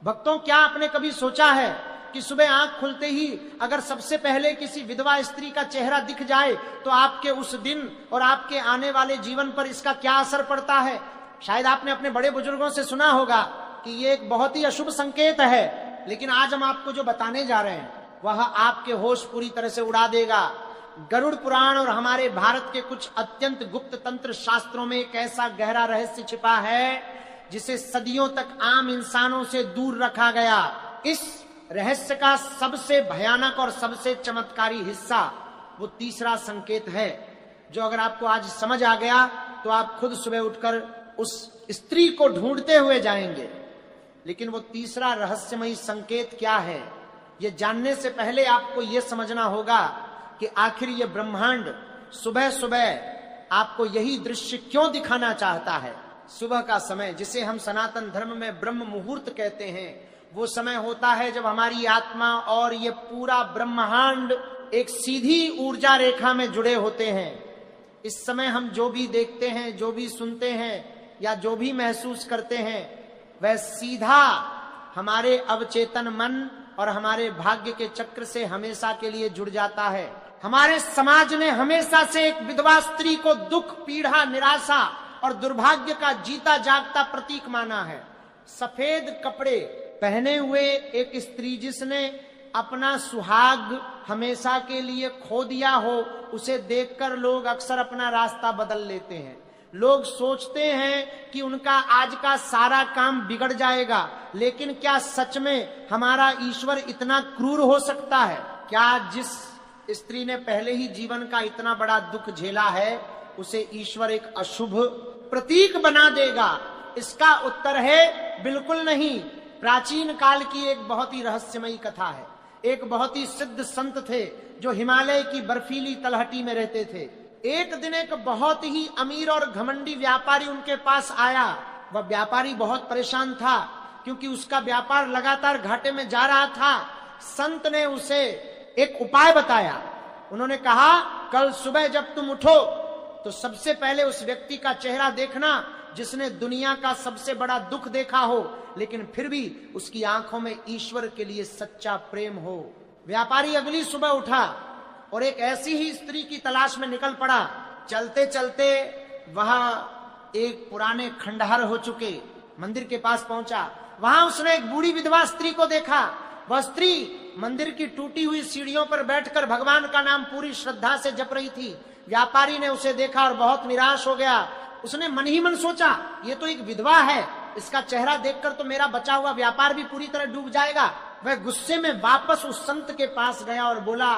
भक्तों, क्या आपने कभी सोचा है कि सुबह आंख खुलते ही अगर सबसे पहले किसी विधवा स्त्री का चेहरा दिख जाए तो आपके उस दिन और आपके आने वाले जीवन पर इसका क्या असर पड़ता है? शायद आपने अपने बड़े बुजुर्गों से सुना होगा कि ये एक बहुत ही अशुभ संकेत है, लेकिन आज हम आपको जो बताने जा रहे हैं वह आपके होश पूरी तरह से उड़ा देगा। गरुड़ पुराण और हमारे भारत के कुछ अत्यंत गुप्त तंत्र शास्त्रों में एक ऐसा गहरा रहस्य छिपा है जिसे सदियों तक आम इंसानों से दूर रखा गया। इस रहस्य का सबसे भयानक और सबसे चमत्कारी हिस्सा वो तीसरा संकेत है, जो अगर आपको आज समझ आ गया तो आप खुद सुबह उठकर उस स्त्री को ढूंढते हुए जाएंगे। लेकिन वो तीसरा रहस्यमयी संकेत क्या है, ये जानने से पहले आपको ये समझना होगा कि आखिर ये ब्रह्मांड सुबह सुबह आपको यही दृश्य क्यों दिखाना चाहता है। सुबह का समय, जिसे हम सनातन धर्म में ब्रह्म मुहूर्त कहते हैं, वो समय होता है जब हमारी आत्मा और ये पूरा ब्रह्मांड एक सीधी ऊर्जा रेखा में जुड़े होते हैं। इस समय हम जो भी देखते हैं, जो भी सुनते हैं या जो भी महसूस करते हैं, वह सीधा हमारे अवचेतन मन और हमारे भाग्य के चक्र से हमेशा के लिए जुड़ जाता है। हमारे समाज ने हमेशा से एक विधवा स्त्री को दुख, पीड़ा, निराशा और दुर्भाग्य का जीता जागता प्रतीक माना है। सफेद कपड़े पहने हुए एक स्त्री जिसने अपना सुहाग हमेशा के लिए खो दिया हो, उसे देखकर लोग अक्सर अपना रास्ता बदल लेते हैं। लोग सोचते हैं कि उनका आज का सारा काम बिगड़ जाएगा, लेकिन क्या सच में हमारा ईश्वर इतना क्रूर हो सकता है? क्या जिस स्त्री ने पहले ही जीवन का इतना बड़ा दुख झेला है उसे ईश्वर एक अशुभ प्रतीक बना देगा? इसका उत्तर है बिल्कुल नहीं। प्राचीन काल की एक बहुत ही रहस्यमयी कथा है। एक बहुत ही सिद्ध संत थे जो हिमालय की बर्फीली तलहटी में रहते थे। एक दिन एक बहुत ही अमीर और घमंडी व्यापारी उनके पास आया। वह व्यापारी बहुत परेशान था क्योंकि उसका व्यापार लगातार घाटे में जा रहा था। संत ने उसे एक उपाय बताया। उन्होंने कहा, कल सुबह जब तुम उठो तो सबसे पहले उस व्यक्ति का चेहरा देखना जिसने दुनिया का सबसे बड़ा दुख देखा हो, लेकिन फिर भी उसकी आंखों में ईश्वर के लिए सच्चा प्रेम हो। व्यापारी अगली सुबह उठा और एक ऐसी ही स्त्री की तलाश में निकल पड़ा। चलते चलते वह एक पुराने खंडहर हो चुके मंदिर के पास पहुंचा। वहां उसने एक बूढ़ी विधवा स्त्री को देखा। वह स्त्री मंदिर की टूटी हुई सीढ़ियों पर बैठकर भगवान का नाम पूरी श्रद्धा से जप रही थी। व्यापारी ने उसे देखा और बहुत निराश हो गया। उसने मन ही मन सोचा, ये तो एक विधवा है, इसका चेहरा देखकर तो मेरा बचा हुआ व्यापार भी पूरी तरह डूब जाएगा। वह गुस्से में वापस उस संत के पास गया और बोला,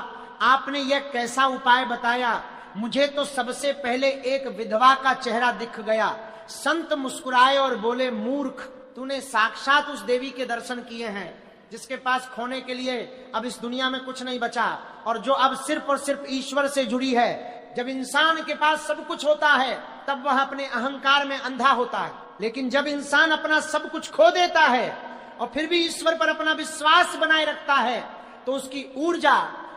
आपने यह कैसा उपाय बताया? मुझे तो सबसे पहले एक विधवा का चेहरा दिख गया। संत मुस्कुराए और बोले, मूर्ख, तूने साक्षात उस देवी के दर्शन किए हैं जिसके पास खोने के लिए अब इस दुनिया में कुछ नहीं बचा और जो अब सिर्फ और सिर्फ ईश्वर से जुड़ी है। जब इंसान के पास सब कुछ होता है तब वह अपने अहंकार में अंधा होता है, लेकिन जब इंसान अपना सब कुछ खो देता है और फिर भी ईश्वर पर अपना विश्वास बनाए रखता है तो उसकी ऊर्जा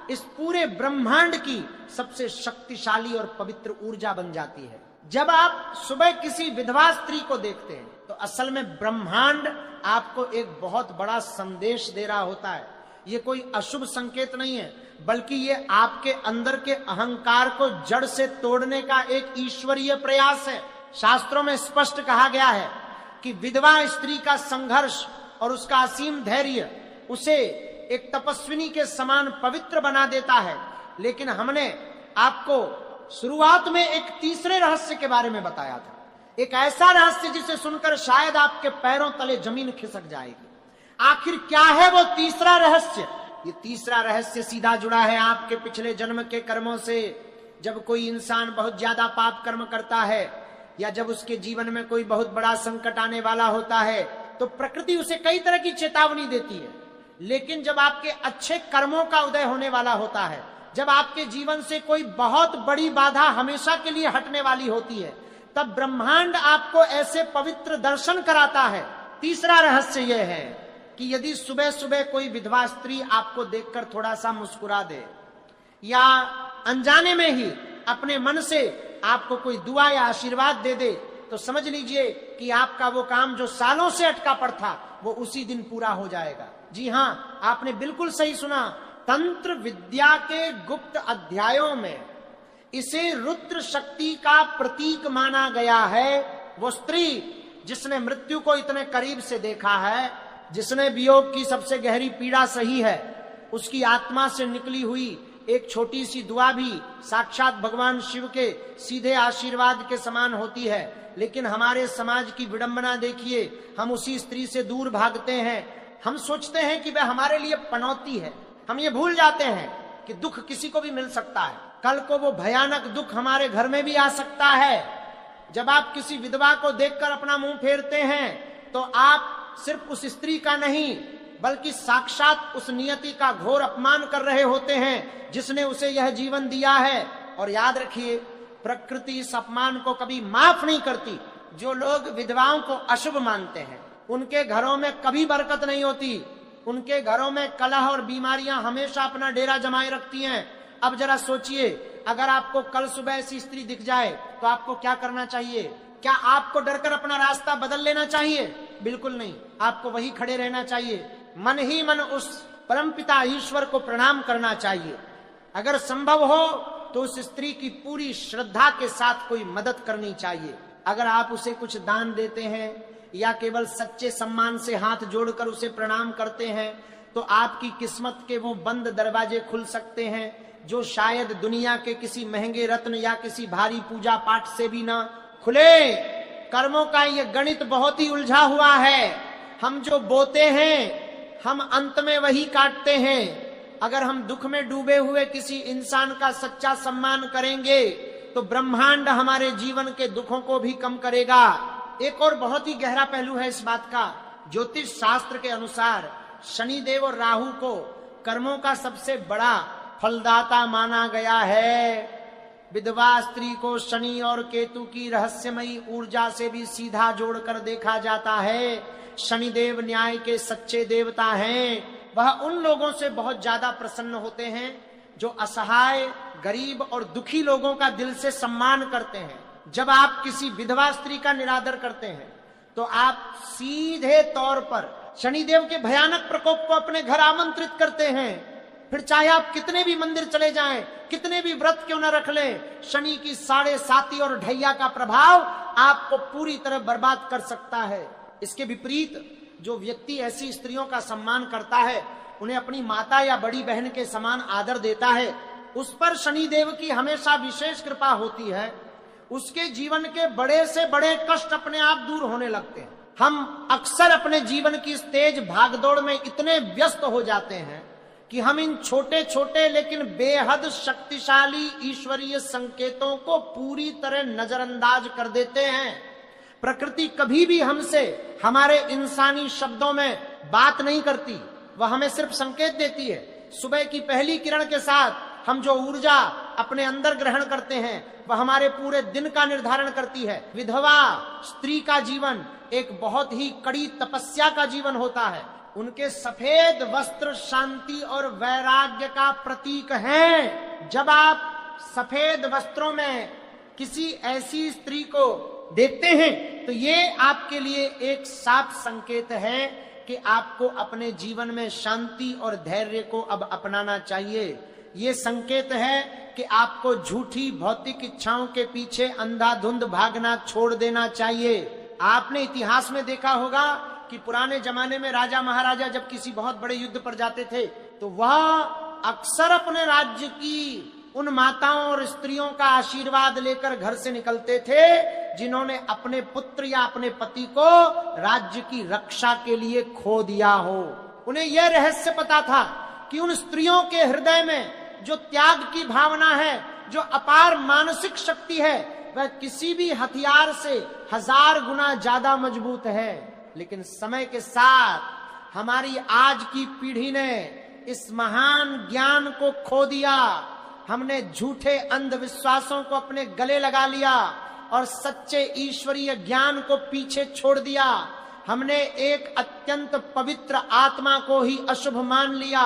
इस पूरे ब्रह्मांड की सबसे शक्तिशाली और पवित्र ऊर्जा बन जाती है। जब आप सुबह किसी विधवा स्त्री को देखते हैं तो असल में ब्रह्मांड आपको एक बहुत बड़ा संदेश दे रहा होता है। ये कोई अशुभ संकेत नहीं है, बल्कि ये आपके अंदर के अहंकार को जड़ से तोड़ने का एक ईश्वरीय प्रयास है। शास्त्रों में स्पष्ट कहा गया है कि विधवा स्त्री का संघर्ष और उसका असीम धैर्य उसे एक तपस्विनी के समान पवित्र बना देता है। लेकिन हमने आपको शुरुआत में एक तीसरे रहस्य के बारे में बताया था, एक ऐसा रहस्य जिसे सुनकर शायद आपके पैरों तले जमीन खिसक जाएगी। आखिर क्या है वो तीसरा रहस्य? ये तीसरा रहस्य सीधा जुड़ा है आपके पिछले जन्म के कर्मों से। जब कोई इंसान बहुत ज्यादा पाप कर्म करता है या जब उसके जीवन में कोई बहुत बड़ा संकट आने वाला होता है तो प्रकृति उसे कई तरह की चेतावनी देती है। लेकिन जब आपके अच्छे कर्मों का उदय होने वाला होता है, जब आपके जीवन से कोई बहुत बड़ी बाधा हमेशा के लिए हटने वाली होती है, तब ब्रह्मांड आपको ऐसे पवित्र दर्शन कराता है। तीसरा रहस्य यह है कि यदि सुबह सुबह कोई विधवा स्त्री आपको देखकर थोड़ा सा मुस्कुरा दे या अनजाने में ही अपने मन से आपको कोई दुआ या आशीर्वाद दे दे, तो समझ लीजिए कि आपका वो काम जो सालों से अटका पड़ा था वो उसी दिन पूरा हो जाएगा। जी हाँ, आपने बिल्कुल सही सुना। तंत्र विद्या के गुप्त अध्यायों में इसे रुद्र शक्ति का प्रतीक माना गया है। वो स्त्री जिसने मृत्यु को इतने करीब से देखा है, जिसने वियोग की सबसे गहरी पीड़ा सही है, उसकी आत्मा से निकली हुई एक छोटी सी दुआ भी साक्षात भगवान शिव के सीधे आशीर्वाद के समान होती है। लेकिन हमारे समाज की विडंबना देखिए, हम उसी स्त्री से दूर भागते हैं। हम सोचते हैं कि वह हमारे लिए पनौती है। हम ये भूल जाते हैं कि दुख किसी को भी मिल सकता है। कल को वो भयानक दुख हमारे घर में भी आ सकता है। जब आप किसी विधवा को देखकर अपना मुंह फेरते हैं तो आप सिर्फ उस स्त्री का नहीं बल्कि साक्षात उस नियति का घोर अपमान कर रहे होते हैं जिसने उसे यह जीवन दिया है। और याद रखिए, प्रकृति इस अपमान को कभी माफ नहीं करती। जो लोग विधवाओं को अशुभ मानते हैं उनके घरों में कभी बरकत नहीं होती। उनके घरों में कलह और बीमारियां हमेशा अपना डेरा जमाए रखती हैं। अब जरा सोचिए, अगर आपको कल सुबह ऐसी स्त्री दिख जाए तो आपको क्या करना चाहिए? क्या आपको डरकर अपना रास्ता बदल लेना चाहिए? बिल्कुल नहीं, आपको वही खड़े रहना चाहिए। मन ही मन उस परमपिता ईश्वर को प्रणाम करना चाहिए। अगर संभव हो तो उस स्त्री की पूरी श्रद्धा के साथ कोई मदद करनी चाहिए। अगर आप उसे कुछ दान देते हैं या केवल सच्चे सम्मान से हाथ जोड़कर उसे प्रणाम करते हैं तो आपकी किस्मत के वो बंद दरवाजे खुल सकते हैं जो शायद दुनिया के किसी महंगे रत्न या किसी भारी पूजा पाठ से भी ना खुले। कर्मों का ये गणित बहुत ही उलझा हुआ है। हम जो बोते हैं हम अंत में वही काटते हैं। अगर हम दुख में डूबे हुए किसी इंसान का सच्चा सम्मान करेंगे तो ब्रह्मांड हमारे जीवन के दुखों को भी कम करेगा। एक और बहुत ही गहरा पहलू है इस बात का। ज्योतिष शास्त्र के अनुसार शनिदेव और राहु को कर्मों का सबसे बड़ा फलदाता माना गया है। विधवा स्त्री को शनि और केतु की रहस्यमयी ऊर्जा से भी सीधा जोड़कर देखा जाता है। शनिदेव न्याय के सच्चे देवता हैं। वह उन लोगों से बहुत ज्यादा प्रसन्न होते हैं जो असहाय, गरीब और दुखी लोगों का दिल से सम्मान करते हैं। जब आप किसी विधवा स्त्री का निरादर करते हैं तो आप सीधे तौर पर शनिदेव के भयानक प्रकोप को अपने घर आमंत्रित करते हैं। फिर चाहे आप कितने भी मंदिर चले जाएं, कितने भी व्रत क्यों न रख लें, शनि की 7.5 और ढैया का प्रभाव आपको पूरी तरह बर्बाद कर सकता है। इसके विपरीत जो व्यक्ति ऐसी स्त्रियों का सम्मान करता है, उन्हें अपनी माता या बड़ी बहन के समान आदर देता है, उस पर शनिदेव की हमेशा विशेष कृपा होती है। उसके जीवन के बड़े से बड़े कष्ट अपने आप दूर होने लगते हैं। हम अक्सर अपने जीवन की इस तेज भागदौड़ में इतने व्यस्त हो जाते हैं कि हम इन छोटे छोटे लेकिन बेहद शक्तिशाली ईश्वरीय संकेतों को पूरी तरह नजरअंदाज कर देते हैं। प्रकृति कभी भी हमसे हमारे इंसानी शब्दों में बात नहीं करती, वह हमें सिर्फ संकेत देती है। सुबह की पहली किरण के साथ हम जो ऊर्जा अपने अंदर ग्रहण करते हैं वह हमारे पूरे दिन का निर्धारण करती है। विधवा स्त्री का जीवन एक बहुत ही कड़ी तपस्या का जीवन होता है। उनके सफेद वस्त्र शांति और वैराग्य का प्रतीक हैं। जब आप सफेद वस्त्रों में किसी ऐसी स्त्री को देखते हैं तो ये आपके लिए एक साफ संकेत है कि आपको अपने जीवन में शांति और धैर्य को अब अपनाना चाहिए। ये संकेत है कि आपको झूठी भौतिक इच्छाओं के पीछे अंधाधुंध भागना छोड़ देना चाहिए। आपने इतिहास में देखा होगा कि पुराने जमाने में राजा महाराजा जब किसी बहुत बड़े युद्ध पर जाते थे तो वह अक्सर अपने राज्य की उन माताओं और स्त्रियों का आशीर्वाद लेकर घर से निकलते थे जिन्होंने अपने पुत्र या अपने पति को राज्य की रक्षा के लिए खो दिया हो। उन्हें यह रहस्य पता था कि उन स्त्रियों के हृदय में जो त्याग की भावना है, जो अपार मानसिक शक्ति है, वह किसी भी हथियार से 1000 गुना ज्यादा मजबूत है। लेकिन समय के साथ हमारी आज की पीढ़ी ने इस महान ज्ञान को खो दिया। हमने झूठे अंधविश्वासों को अपने गले लगा लिया और सच्चे ईश्वरीय ज्ञान को पीछे छोड़ दिया। हमने एक अत्यंत पवित्र आत्मा को ही अशुभ मान लिया।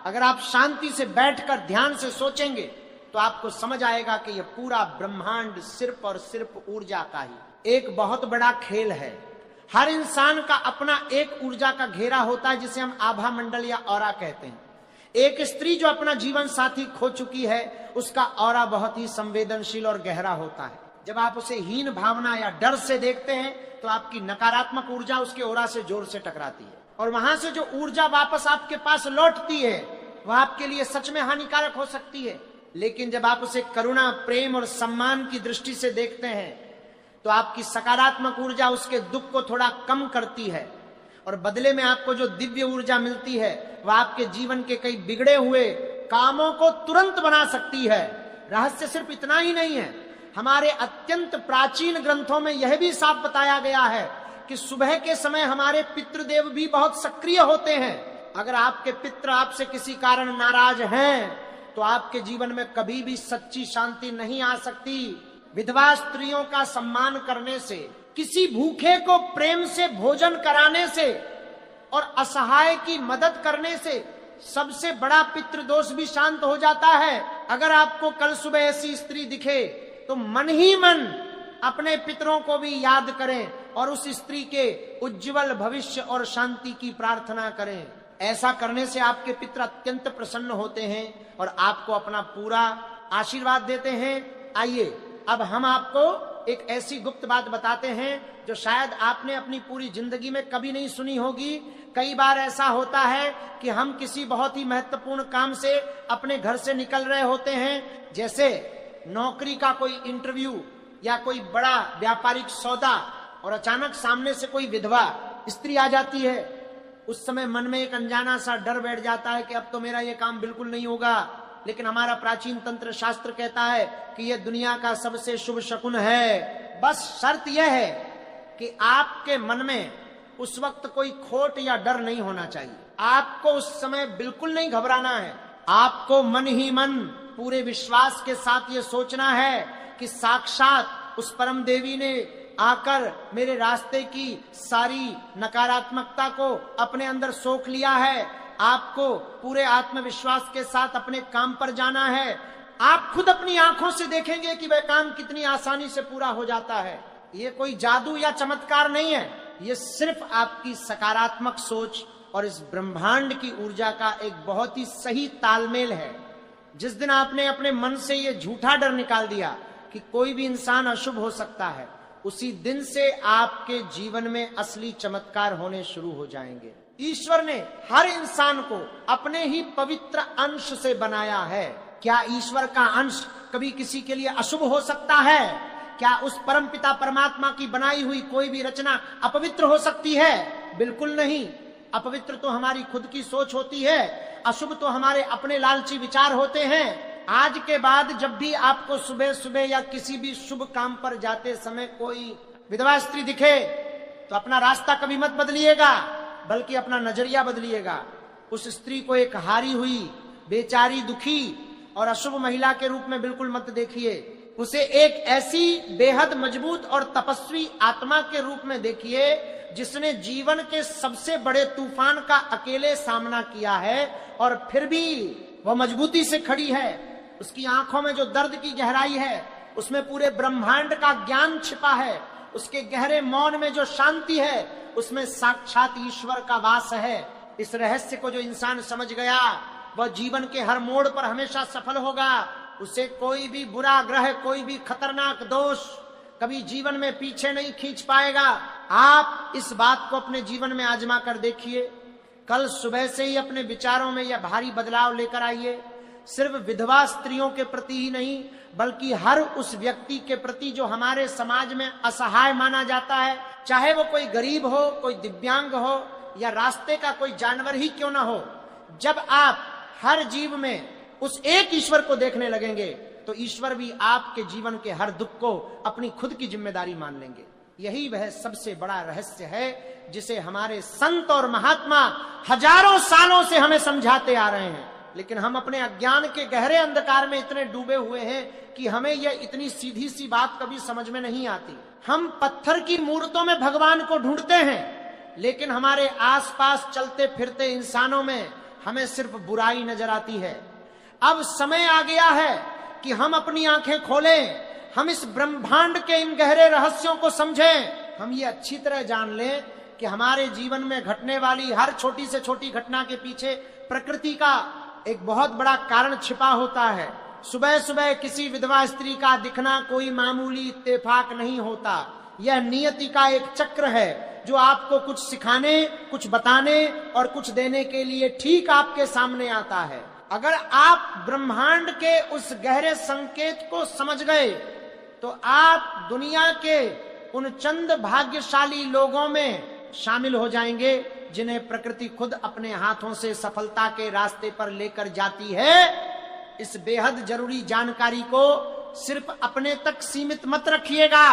अगर आप शांति से बैठकर ध्यान से सोचेंगे तो आपको समझ आएगा कि यह पूरा ब्रह्मांड सिर्फ और सिर्फ ऊर्जा का ही एक बहुत बड़ा खेल है। हर इंसान का अपना एक ऊर्जा का घेरा होता है जिसे हम आभा मंडल या ऑरा कहते हैं। एक स्त्री जो अपना जीवन साथी खो चुकी है उसका ऑरा बहुत ही संवेदनशील और गहरा होता है। जब आप उसे हीन भावना या डर से देखते हैं तो आपकी नकारात्मक ऊर्जा उसके ऑरा से जोर से टकराती है और वहां से जो ऊर्जा वापस आपके पास लौटती है वह आपके लिए सच में हानिकारक हो सकती है। लेकिन जब आप उसे करुणा, प्रेम और सम्मान की दृष्टि से देखते हैं तो आपकी सकारात्मक ऊर्जा उसके दुख को थोड़ा कम करती है और बदले में आपको जो दिव्य ऊर्जा मिलती है वह आपके जीवन के कई बिगड़े हुए कामों को तुरंत बना सकती है। रहस्य सिर्फ इतना ही नहीं है, हमारे अत्यंत प्राचीन ग्रंथों में यह भी साफ बताया गया है कि सुबह के समय हमारे पितृदेव भी बहुत सक्रिय होते हैं। अगर आपके पितृ आपसे किसी कारण नाराज हैं तो आपके जीवन में कभी भी सच्ची शांति नहीं आ सकती। विधवा स्त्रियों का सम्मान करने से, किसी भूखे को प्रेम से भोजन कराने से और असहाय की मदद करने से सबसे बड़ा पितृदोष भी शांत हो जाता है। अगर आपको कल सुबह ऐसी स्त्री दिखे तो मन ही मन अपने पितरों को भी याद करें और उस स्त्री के उज्जवल भविष्य और शांति की प्रार्थना करें। ऐसा करने से आपके पितर अत्यंत प्रसन्न होते हैं और आपको अपना पूरा आशीर्वाद देते हैं। आइए अब हम आपको एक ऐसी गुप्त बात बताते हैं जो शायद आपने अपनी पूरी जिंदगी में कभी नहीं सुनी होगी। कई बार ऐसा होता है कि हम किसी बहुत ही महत्वपूर्ण काम से अपने घर से निकल रहे होते हैं, जैसे नौकरी का कोई इंटरव्यू या कोई बड़ा व्यापारिक सौदा, और अचानक सामने से कोई विधवा स्त्री आ जाती है। उस समय मन में एक अनजाना सा डर बैठ जाता है कि अब तो मेरा ये काम बिल्कुल नहीं होगा। लेकिन हमारा प्राचीन तंत्र शास्त्र कहता है कि यह दुनिया का सबसे शुभ शकुन है। बस शर्त यह है कि आपके मन में उस वक्त कोई खोट या डर नहीं होना चाहिए। आपको उस समय बिल्कुल नहीं घबराना है। आपको मन ही मन पूरे विश्वास के साथ ये सोचना है कि साक्षात उस परम देवी ने आकर मेरे रास्ते की सारी नकारात्मकता को अपने अंदर सोख लिया है। आपको पूरे आत्मविश्वास के साथ अपने काम पर जाना है। आप खुद अपनी आंखों से देखेंगे कि वह काम कितनी आसानी से पूरा हो जाता है। ये कोई जादू या चमत्कार नहीं है, ये सिर्फ आपकी सकारात्मक सोच और इस ब्रह्मांड की ऊर्जा का एक बहुत ही सही तालमेल है। जिस दिन आपने अपने मन से ये झूठा डर निकाल दिया कि कोई भी इंसान अशुभ हो सकता है, उसी दिन से आपके जीवन में असली चमत्कार होने शुरू हो जाएंगे। ईश्वर ने हर इंसान को अपने ही पवित्र अंश से बनाया है। क्या ईश्वर का अंश कभी किसी के लिए अशुभ हो सकता है? क्या उस परमपिता परमात्मा की बनाई हुई कोई भी रचना अपवित्र हो सकती है? बिल्कुल नहीं। अपवित्र तो हमारी खुद की सोच होती है, अशुभ तो हमारे अपने लालची विचार होते हैं। आज के बाद जब भी आपको सुबह सुबह या किसी भी शुभ काम पर जाते समय कोई विधवा स्त्री दिखे तो अपना रास्ता कभी मत बदलिएगा, बल्कि अपना नजरिया बदलिएगा। उस स्त्री को एक हारी हुई, बेचारी, दुखी और अशुभ महिला के रूप में बिल्कुल मत देखिए। उसे एक ऐसी बेहद मजबूत और तपस्वी आत्मा के रूप में देखिए जिसने जीवन के सबसे बड़े तूफान का अकेले सामना किया है और फिर भी वह मजबूती से खड़ी है। उसकी आंखों में जो दर्द की गहराई है उसमें पूरे ब्रह्मांड का ज्ञान छिपा है। उसके गहरे मौन में जो शांति है उसमें साक्षात ईश्वर का वास है। इस रहस्य को जो इंसान समझ गया वह जीवन के हर मोड़ पर हमेशा सफल होगा। उसे कोई भी बुरा ग्रह, कोई भी खतरनाक दोष कभी जीवन में पीछे नहीं खींच पाएगा। आप इस बात को अपने जीवन में आजमा कर देखिए। कल सुबह से ही अपने विचारों में यह भारी बदलाव लेकर आइए। सिर्फ विधवा स्त्रियों के प्रति ही नहीं, बल्कि हर उस व्यक्ति के प्रति जो हमारे समाज में असहाय माना जाता है, चाहे वो कोई गरीब हो, कोई दिव्यांग हो या रास्ते का कोई जानवर ही क्यों ना हो। जब आप हर जीव में उस एक ईश्वर को देखने लगेंगे तो ईश्वर भी आपके जीवन के हर दुख को अपनी खुद की जिम्मेदारी मान लेंगे। यही वह सबसे बड़ा रहस्य है जिसे हमारे संत और महात्मा हजारों सालों से हमें समझाते आ रहे हैं। लेकिन हम अपने अज्ञान के गहरे अंधकार में इतने डूबे हुए हैं कि हमें यह इतनी सीधी सी बात कभी समझ में नहीं आती। हम पत्थर की मूर्तों में भगवान को ढूंढते हैं, लेकिन हमारे आसपास चलते फिरते इंसानों में हमें सिर्फ बुराई नजर आती है। अब समय आ गया है कि हम अपनी आंखें खोलें, हम इस ब्रह्मांड के इन गहरे रहस्यों को समझें। हम ये अच्छी तरह जान लें कि हमारे जीवन में घटने वाली हर छोटी से छोटी घटना के पीछे प्रकृति का एक बहुत बड़ा कारण छिपा होता है। सुबह सुबह किसी विधवा स्त्री का दिखना कोई मामूली इत्तेफाक नहीं होता। यह नियति का एक चक्र है जो आपको कुछ सिखाने, कुछ बताने और कुछ देने के लिए ठीक आपके सामने आता है। अगर आप ब्रह्मांड के उस गहरे संकेत को समझ गए तो आप दुनिया के उन चंद भाग्यशाली लोगों में शामिल हो जाएंगे जिन्हें प्रकृति खुद अपने हाथों से सफलता के रास्ते पर लेकर जाती है। इस बेहद जरूरी जानकारी को सिर्फ अपने तक सीमित मत रखिएगा।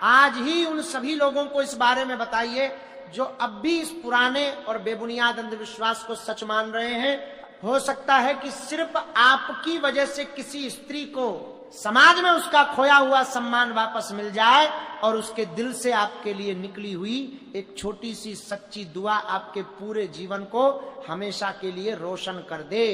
आज ही उन सभी लोगों को इस बारे में बताइए जो अब भी इस पुराने और बेबुनियाद अंधविश्वास को सच मान रहे हैं। हो सकता है कि सिर्फ आपकी वजह से किसी स्त्री को समाज में उसका खोया हुआ सम्मान वापस मिल जाए और उसके दिल से आपके लिए निकली हुई एक छोटी सी सच्ची दुआ आपके पूरे जीवन को हमेशा के लिए रोशन कर दे।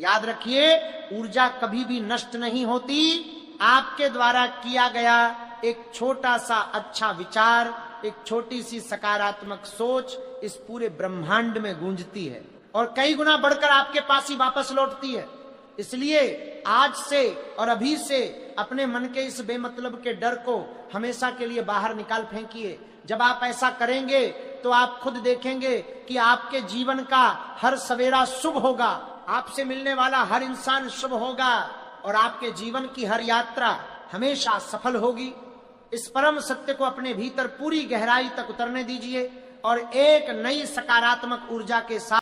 याद रखिए, ऊर्जा कभी भी नष्ट नहीं होती। आपके द्वारा किया गया एक छोटा सा अच्छा विचार, एक छोटी सी सकारात्मक सोच इस पूरे ब्रह्मांड में गूंजती है और कई गुना बढ़कर आपके पास ही वापस लौटती है। इसलिए आज से और अभी से अपने मन के इस बेमतलब के डर को हमेशा के लिए बाहर निकाल फेंकिए। जब आप ऐसा करेंगे तो आप खुद देखेंगे कि आपके जीवन का हर सवेरा शुभ होगा, आपसे मिलने वाला हर इंसान शुभ होगा और आपके जीवन की हर यात्रा हमेशा सफल होगी। इस परम सत्य को अपने भीतर पूरी गहराई तक उतरने दीजिए और एक नई सकारात्मक ऊर्जा के साथ